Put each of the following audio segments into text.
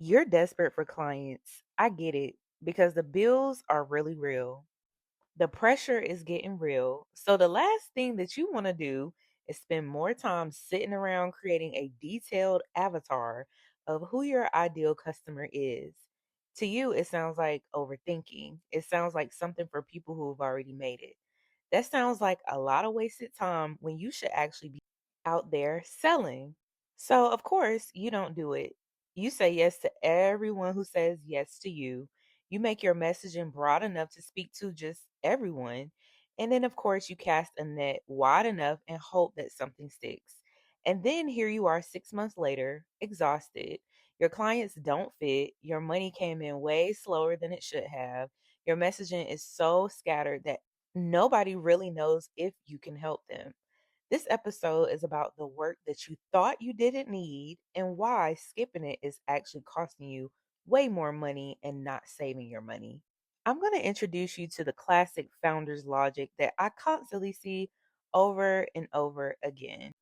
You're desperate for clients. I get it because the bills are really real. The pressure is getting real. So, the last thing that you want to do is spend more time sitting around creating a detailed avatar of who your ideal customer is. To you, it sounds like overthinking. It sounds like something for people who have already made it. That sounds like a lot of wasted time when you should actually be out there selling. So, of course, you don't do it. You say yes to everyone who says yes to you. You make your messaging broad enough to speak to just everyone. And then, of course, you cast a net wide enough and hope that something sticks. And then here you are 6 months later, exhausted. Your clients don't fit. Your money came in way slower than it should have. Your messaging is so scattered that nobody really knows if you can help them. This episode is about the work that you thought you didn't need and why skipping it is actually costing you way more money and not saving your money. I'm going to introduce you to the classic founder's logic that I constantly see over and over again.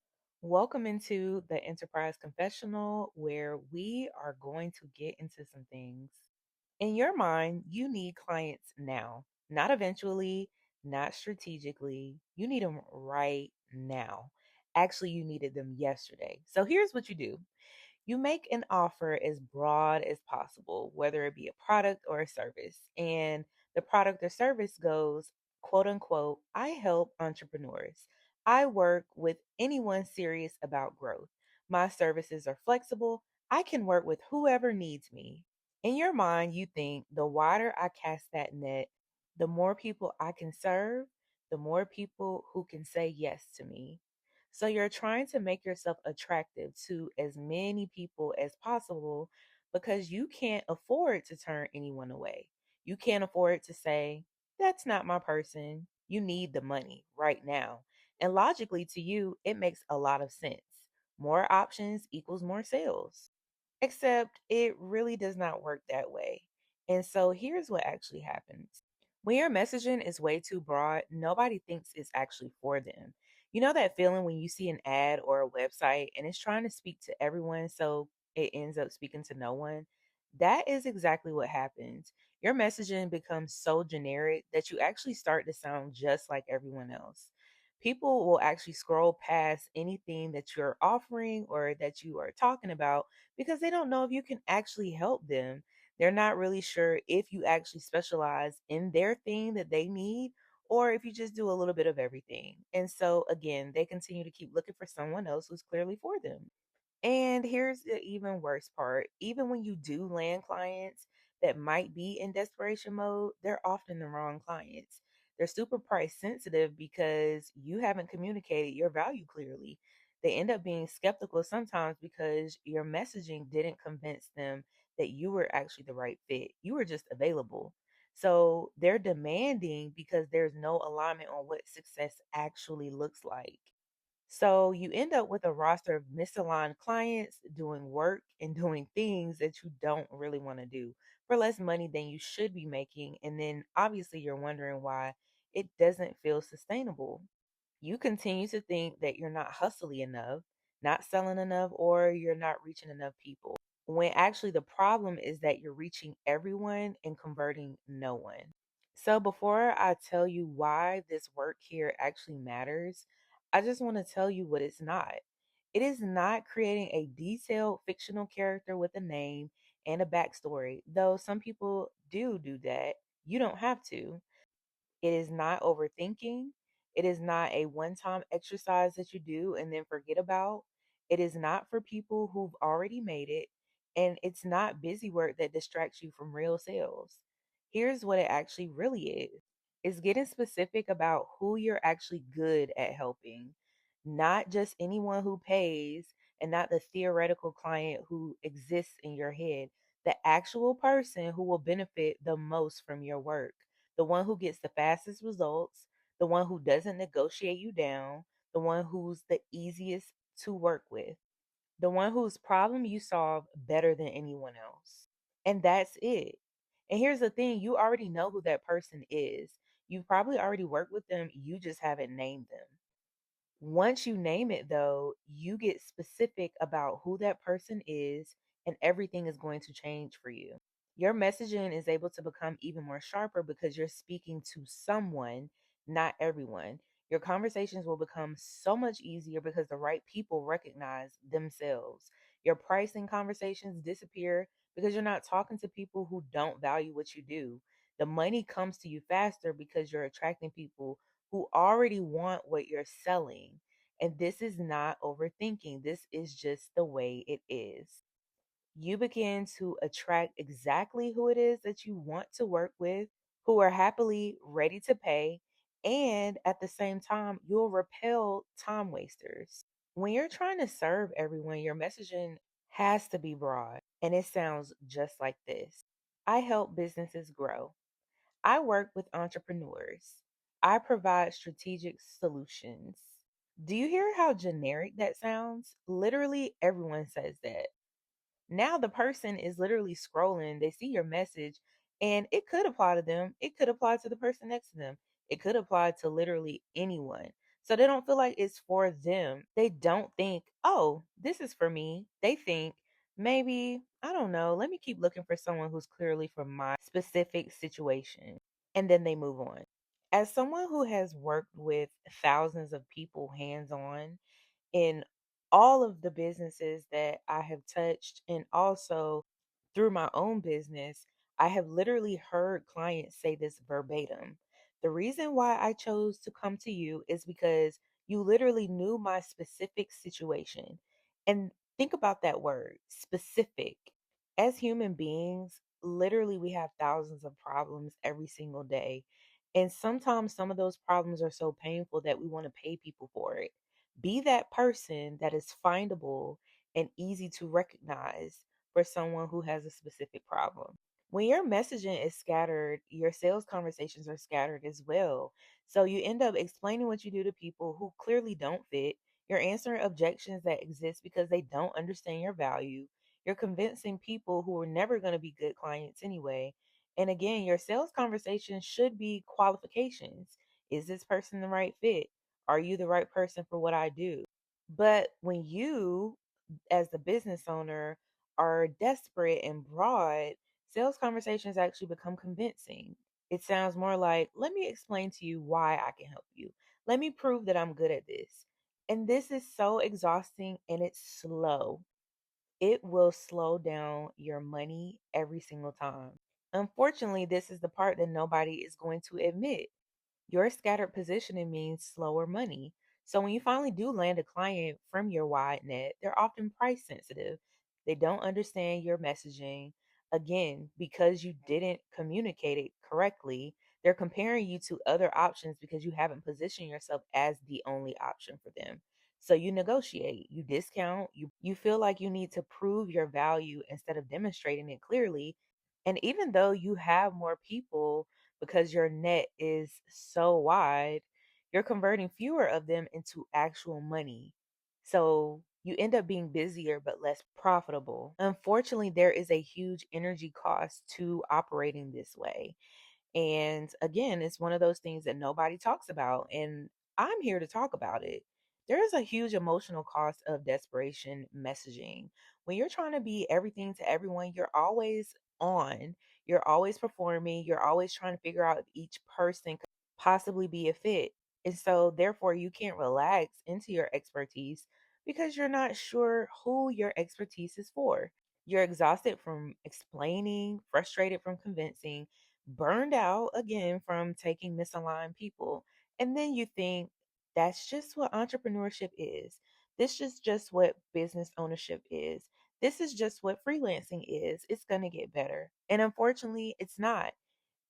Welcome into the Enterprise Confessional, where we are going to get into some things. In your mind, you need clients now, not eventually, not strategically. You need them right now. Actually, you needed them yesterday. So here's what you do: you make an offer as broad as possible, whether it be a product or a service. And the product or service goes, quote unquote, I help entrepreneurs. I work with anyone serious about growth. My services are flexible. I can work with whoever needs me. In your mind, you think the wider I cast that net, the more people I can serve, the more people who can say yes to me. So you're trying to make yourself attractive to as many people as possible because you can't afford to turn anyone away. You can't afford to say, that's not my person. You need the money right now. And logically, to you, it makes a lot of sense. More options equals more sales. Except it really does not work that way. And so here's what actually happens. When your messaging is way too broad, nobody thinks it's actually for them. You know that feeling when you see an ad or a website and it's trying to speak to everyone, so it ends up speaking to no one? That is exactly what happens. Your messaging becomes so generic that you actually start to sound just like everyone else. People will actually scroll past anything that you're offering or that you are talking about because they don't know if you can actually help them. They're not really sure if you actually specialize in their thing that they need or if you just do a little bit of everything. And so, again, they continue to keep looking for someone else who's clearly for them. And here's the even worse part: even when you do land clients that might be in desperation mode, they're often the wrong clients. They're super price sensitive because you haven't communicated your value clearly. They end up being skeptical sometimes because your messaging didn't convince them that you were actually the right fit. You were just available. So they're demanding because there's no alignment on what success actually looks like. So you end up with a roster of misaligned clients doing work and doing things that you don't really want to do for less money than you should be making. And then obviously you're wondering why it doesn't feel sustainable. You continue to think that you're not hustly enough, not selling enough, or you're not reaching enough people. When actually the problem is that you're reaching everyone and converting no one. So before I tell you why this work here actually matters, I just want to tell you what it's not. It is not creating a detailed fictional character with a name and a backstory, though some people do that. You don't have to. It is not overthinking. It is not a one time exercise that you do and then forget about. It is not for people who've already made it. And it's not busy work that distracts you from real sales. Here's what it actually really is: it's getting specific about who you're actually good at helping, not just anyone who pays and not the theoretical client who exists in your head, the actual person who will benefit the most from your work, the one who gets the fastest results, the one who doesn't negotiate you down, the one who's the easiest to work with, the one whose problem you solve better than anyone else. And that's it. And here's the thing: you already know who that person is. You've probably already worked with them, you just haven't named them. Once you name it, though, you get specific about who that person is and everything is going to change for you. Your messaging is able to become even more sharper because you're speaking to someone, not everyone. Your conversations will become so much easier because the right people recognize themselves. Your pricing conversations disappear because you're not talking to people who don't value what you do. The money comes to you faster because you're attracting people who already want what you're selling. And this is not overthinking, this is just the way it is. You begin to attract exactly who it is that you want to work with, who are happily ready to pay, and at the same time, you'll repel time wasters. When you're trying to serve everyone, your messaging has to be broad, and it sounds just like this. I help businesses grow. I work with entrepreneurs. I provide strategic solutions. Do you hear how generic that sounds? Literally, everyone says that. Now the person is literally scrolling, they see your message, and it could apply to them. It could apply to the person next to them. It could apply to literally anyone. So they don't feel like it's for them. They don't think, oh, this is for me. They think, maybe, I don't know, let me keep looking for someone who's clearly for my specific situation. And then they move on. As someone who has worked with thousands of people hands on, in all of the businesses that I have touched, and also through my own business, I have literally heard clients say this verbatim. The reason why I chose to come to you is because you literally knew my specific situation. And think about that word, specific. As human beings, literally, we have thousands of problems every single day. And sometimes some of those problems are so painful that we want to pay people for it. Be that person that is findable and easy to recognize for someone who has a specific problem. When your messaging is scattered, your sales conversations are scattered as well. So you end up explaining what you do to people who clearly don't fit. You're answering objections that exist because they don't understand your value. You're convincing people who are never going to be good clients anyway. And again, your sales conversation should be qualifications. Is this person the right fit? Are you the right person for what I do? But when you, as the business owner, are desperate and broad, sales conversations actually become convincing. It sounds more like, let me explain to you why I can help you. Let me prove that I'm good at this. And this is so exhausting and it's slow. It will slow down your money every single time. Unfortunately, this is the part that nobody is going to admit. Your scattered positioning means slower money. So when you finally do land a client from your wide net, they're often price sensitive. They don't understand your messaging. Again, because you didn't communicate it correctly, they're comparing you to other options because you haven't positioned yourself as the only option for them. So you negotiate, you discount, you feel like you need to prove your value instead of demonstrating it clearly. And even though you have more people because your net is so wide, you're converting fewer of them into actual money. So you end up being busier but less profitable. Unfortunately, there is a huge energy cost to operating this way. And again, it's one of those things that nobody talks about. And I'm here to talk about it. There is a huge emotional cost of desperation messaging. When you're trying to be everything to everyone, you're always on, you're always performing, you're always trying to figure out if each person could possibly be a fit. And so, therefore, you can't relax into your expertise because you're not sure who your expertise is for. You're exhausted from explaining, frustrated from convincing, burned out again from taking misaligned people. And then you think that's just what entrepreneurship is. This is just what business ownership is. This is just what freelancing is. It's going to get better. And unfortunately, it's not.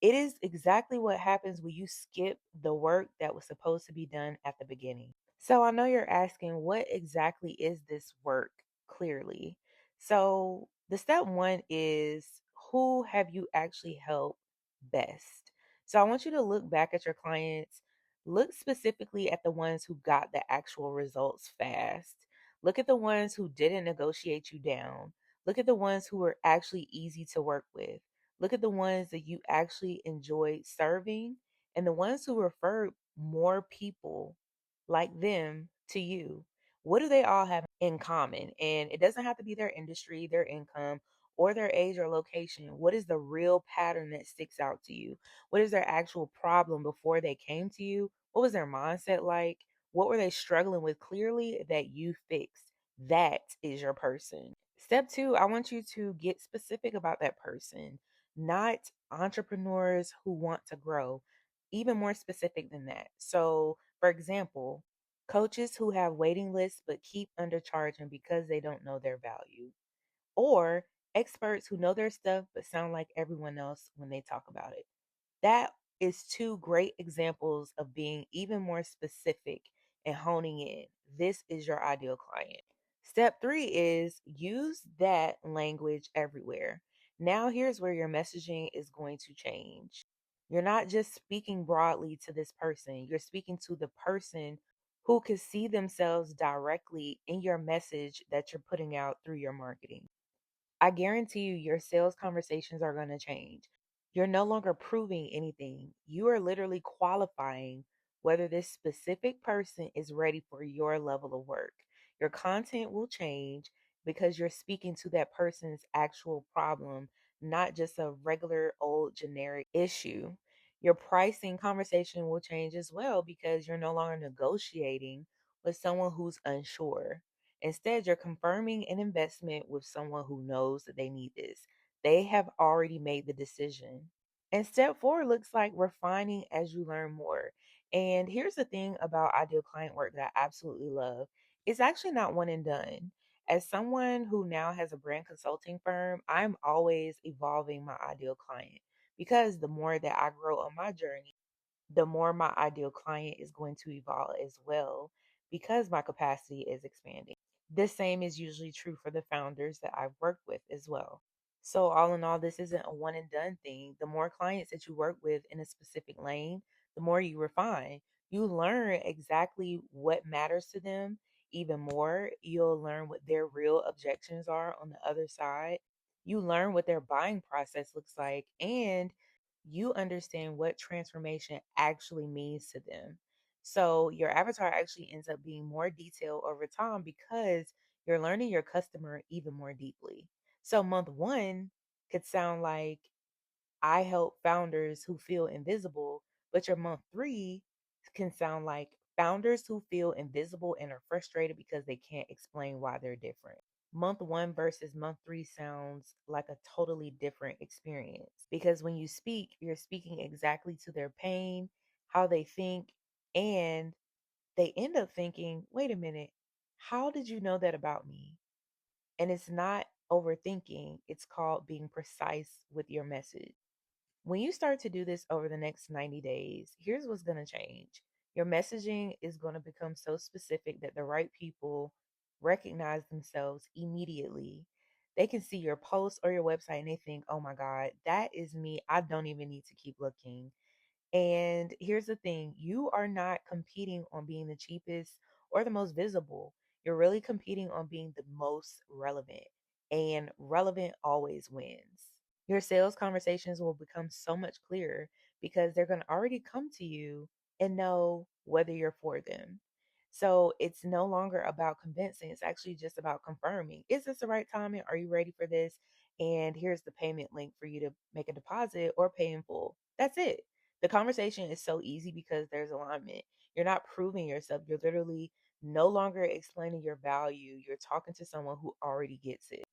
It is exactly what happens when you skip the work that was supposed to be done at the beginning. So I know you're asking, what exactly is this work clearly? So the step one is, who have you actually helped best? So I want you to look back at your clients, look specifically at the ones who got the actual results fast. Look at the ones who didn't negotiate you down. Look at the ones who were actually easy to work with. Look at the ones that you actually enjoyed serving and the ones who referred more people like them to you. What do they all have in common? And it doesn't have to be their industry, their income, or their age or location. What is the real pattern that sticks out to you? What is their actual problem before they came to you? What was their mindset like? What were they struggling with clearly that you fixed? That is your person. Step two, I want you to get specific about that person, not entrepreneurs who want to grow, even more specific than that. So, for example, coaches who have waiting lists but keep undercharging because they don't know their value, or experts who know their stuff but sound like everyone else when they talk about it. That is two great examples of being even more specific and honing in. This is your ideal client. Step three is use that language everywhere. Now, here's where your messaging is going to change. You're not just speaking broadly to this person, you're speaking to the person who can see themselves directly in your message that you're putting out through your marketing. I guarantee you, your sales conversations are going to change. You're no longer proving anything. You are literally qualifying whether this specific person is ready for your level of work. Your content will change because you're speaking to that person's actual problem, not just a regular old generic issue. Your pricing conversation will change as well because you're no longer negotiating with someone who's unsure. Instead, you're confirming an investment with someone who knows that they need this. They have already made the decision. And step four looks like refining as you learn more. And here's the thing about ideal client work that I absolutely love, it's actually not one and done. As someone who now has a brand consulting firm, I'm always evolving my ideal client because the more that I grow on my journey, the more my ideal client is going to evolve as well because my capacity is expanding. The same is usually true for the founders that I've worked with as well. So, all in all, this isn't a one and done thing. The more clients that you work with in a specific lane, the more you refine. You learn exactly what matters to them even more. You'll learn what their real objections are on the other side. You learn what their buying process looks like, and you understand what transformation actually means to them. So your avatar actually ends up being more detailed over time because you're learning your customer even more deeply. So month one could sound like I help founders who feel invisible, but your month three can sound like founders who feel invisible and are frustrated because they can't explain why they're different. Month one versus month three sounds like a totally different experience because when you speak, you're speaking exactly to their pain, how they think, and they end up thinking, wait a minute, how did you know that about me? And it's not overthinking, it's called being precise with your message. When you start to do this over the next 90 days, here's what's going to change. Your messaging is going to become so specific that the right people recognize themselves immediately. They can see your post or your website and they think, oh my God, that is me. I don't even need to keep looking. And here's the thing, you are not competing on being the cheapest or the most visible. You're really competing on being the most relevant, and relevant always wins. Your sales conversations will become so much clearer because they're going to already come to you and know whether you're for them. So it's no longer about convincing, it's actually just about confirming. Is this the right timing? Are you ready for this? And here's the payment link for you to make a deposit or pay in full. That's it. The conversation is so easy because there's alignment. You're not proving yourself. You're literally no longer explaining your value. You're talking to someone who already gets it.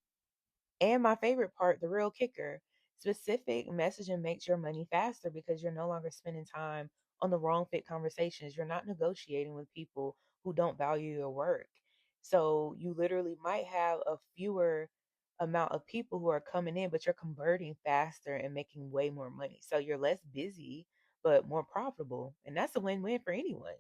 And my favorite part, the real kicker, specific messaging makes your money faster because you're no longer spending time on the wrong fit conversations. You're not negotiating with people who don't value your work. So you literally might have a fewer amount of people who are coming in, but you're converting faster and making way more money. So you're less busy, but more profitable. And that's a win win for anyone.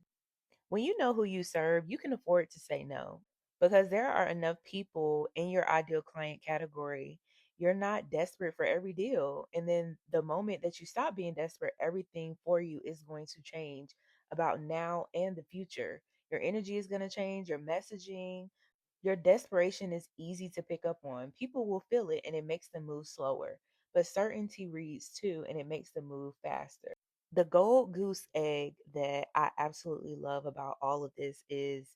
When you know who you serve, you can afford to say no because there are enough people in your ideal client category. You're not desperate for every deal. And then the moment that you stop being desperate, everything for you is going to change about now and the future. Your energy is going to change, your messaging, your desperation is easy to pick up on. People will feel it and it makes them move slower. But certainty reads too and it makes them move faster. The gold goose egg that I absolutely love about all of this is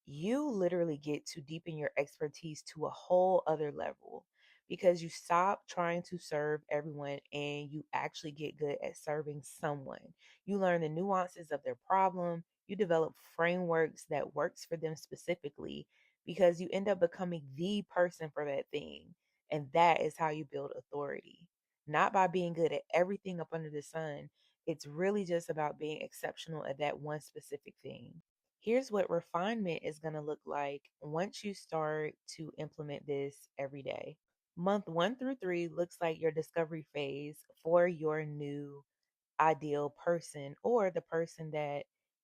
You literally get to deepen your expertise to a whole other level because you stop trying to serve everyone and you actually get good at serving someone. You learn the nuances of their problem, you develop frameworks that works for them specifically because you end up becoming the person for that thing. And that is how you build authority. Not by being good at everything up under the sun. It's really just about being exceptional at that one specific thing. Here's what refinement is going to look like once you start to implement this every day. Month 1 through 3 looks like your discovery phase for your new ideal person or the person that,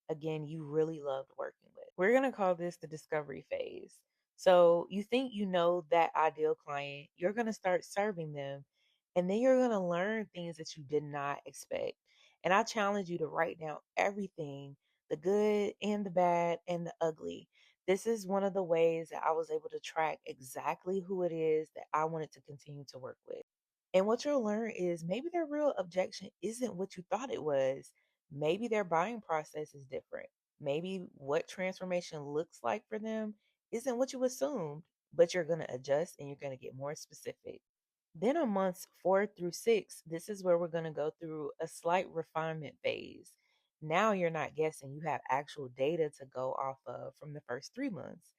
again, you really loved working with. We're going to call this the discovery phase. So you think you know that ideal client, you're going to start serving them, and then you're going to learn things that you did not expect. And I challenge you to write down everything, the good and the bad and the ugly. This is one of the ways that I was able to track exactly who it is that I wanted to continue to work with. And what you'll learn is maybe their real objection isn't what you thought it was. Maybe their buying process is different. Maybe what transformation looks like for them isn't what you assumed, but you're going to adjust and you're going to get more specific. Then on months 4 through 6, this is where we're going to go through a slight refinement phase. Now you're not guessing, you have actual data to go off of from the first 3 months.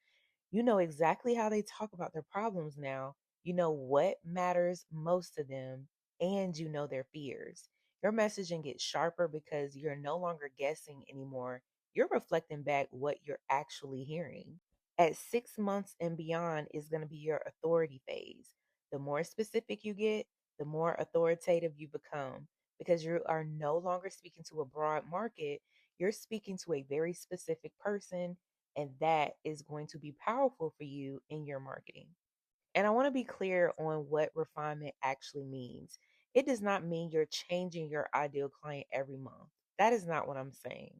You know exactly how they talk about their problems now. You know what matters most to them, and you know their fears. Your messaging gets sharper because you're no longer guessing anymore. You're reflecting back what you're actually hearing. At 6 months and beyond is going to be your authority phase. The more specific you get, the more authoritative you become because you are no longer speaking to a broad market. You're speaking to a very specific person, and that is going to be powerful for you in your marketing. And I want to be clear on what refinement actually means. It does not mean you're changing your ideal client every month. That is not what I'm saying.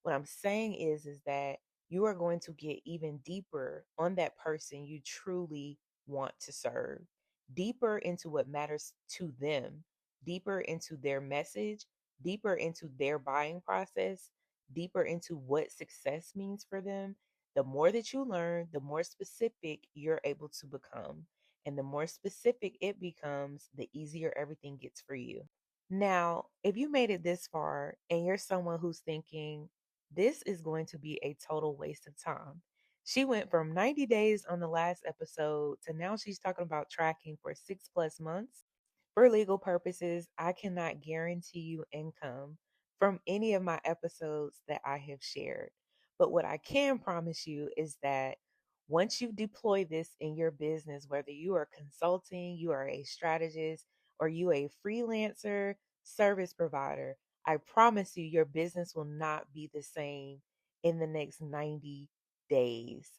What I'm saying is that you are going to get even deeper on that person you truly want to serve, deeper into what matters to them, deeper into their message, deeper into their buying process, deeper into what success means for them. The more that you learn, the more specific you're able to become. And the more specific it becomes, the easier everything gets for you. Now, if you made it this far and you're someone who's thinking, this is going to be a total waste of time. She went from 90 days on the last episode to now she's talking about tracking for 6 plus months. For legal purposes, I cannot guarantee you income from any of my episodes that I have shared. But what I can promise you is that once you deploy this in your business, whether you are consulting, you are a strategist, or you a freelancer, service provider, I promise you your business will not be the same in the next 90 days.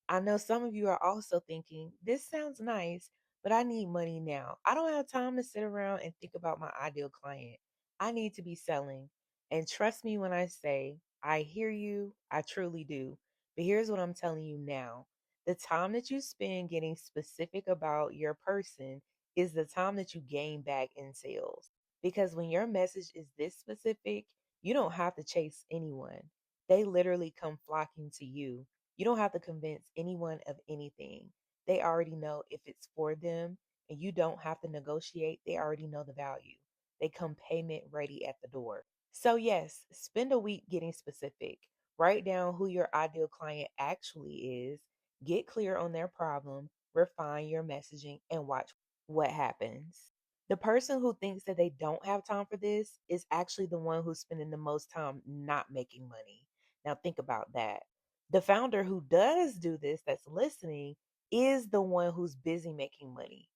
I know some of you are also thinking, this sounds nice, but I need money now. I don't have time to sit around and think about my ideal client. I need to be selling. And trust me when I say, I hear you, I truly do. But here's what I'm telling you now: the time that you spend getting specific about your person is the time that you gain back in sales. Because when your message is this specific, you don't have to chase anyone, they literally come flocking to you. You don't have to convince anyone of anything. They already know if it's for them, and you don't have to negotiate. They already know the value. They come payment ready at the door. So, yes, spend a week getting specific. Write down who your ideal client actually is, get clear on their problem, refine your messaging, and watch what happens. The person who thinks that they don't have time for this is actually the one who's spending the most time not making money. Now, think about that. The founder who does do this, that's listening, is the one who's busy making money.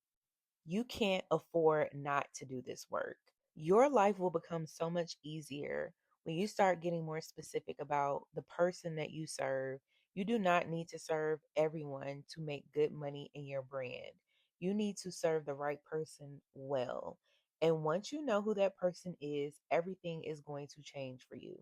You can't afford not to do this work. Your life will become so much easier when you start getting more specific about the person that you serve. You do not need to serve everyone to make good money in your brand. You need to serve the right person well. And once you know who that person is, everything is going to change for you.